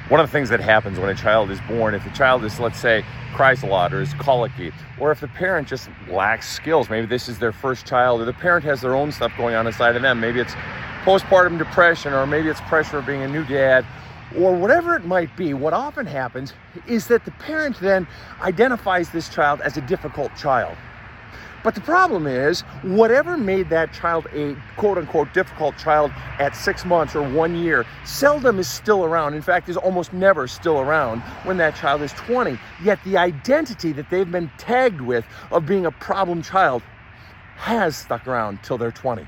One of the things that happens when a child is born, if the child is, let's say, cries a lot or is colicky, or if the parent just lacks skills, maybe this is their first child, or the parent has their own stuff going on inside of them, maybe it's postpartum depression, or maybe it's pressure of being a new dad, or whatever it might be, what often happens is that the parent then identifies this child as a difficult child. But the problem is, whatever made that child a quote-unquote difficult child at 6 months or 1 year seldom is still around. In fact, is almost never still around when that child is 20. Yet the identity that they've been tagged with of being a problem child has stuck around till they're 20.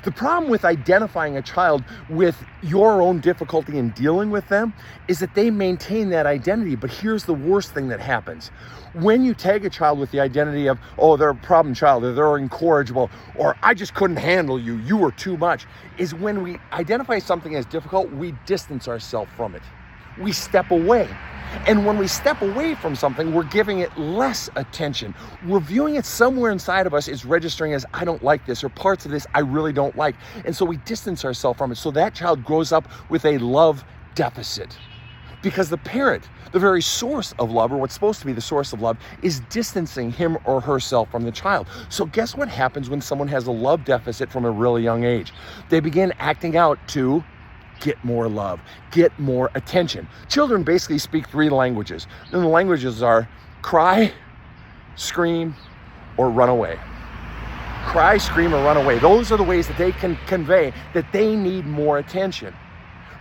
The problem with identifying a child with your own difficulty in dealing with them is that they maintain that identity. But here's the worst thing that happens. When you tag a child with the identity of, oh, they're a problem child, or they're incorrigible, or I just couldn't handle you, you were too much, is when we identify something as difficult, we distance ourselves from it. We step away. And when we step away from something, we're giving it less attention. We're viewing it somewhere inside of us is registering as, I don't like this, or parts of this I really don't like. And so we distance ourselves from it. So that child grows up with a love deficit. Because the parent, the very source of love, or what's supposed to be the source of love, is distancing him or herself from the child. So guess what happens when someone has a love deficit from a really young age? They begin acting out to get more love, get more attention. Children basically speak 3 languages. And the languages are cry, scream, or run away. Cry, scream, or run away. Those are the ways that they can convey that they need more attention,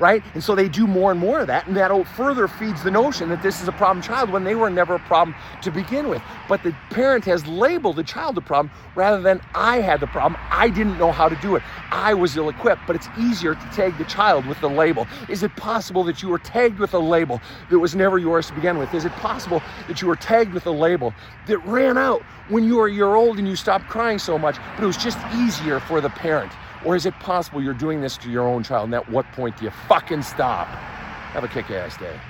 right? And so they do more and more of that, and that further feeds the notion that this is a problem child when they were never a problem to begin with. But the parent has labeled the child a problem rather than I had the problem. I didn't know how to do it. I was ill-equipped, but it's easier to tag the child with the label. Is it possible that you were tagged with a label that was never yours to begin with? Is it possible that you were tagged with a label that ran out when you were a year old and you stopped crying so much, but it was just easier for the parent? Or is it possible you're doing this to your own child, and at what point do you fucking stop? Have a kick-ass day.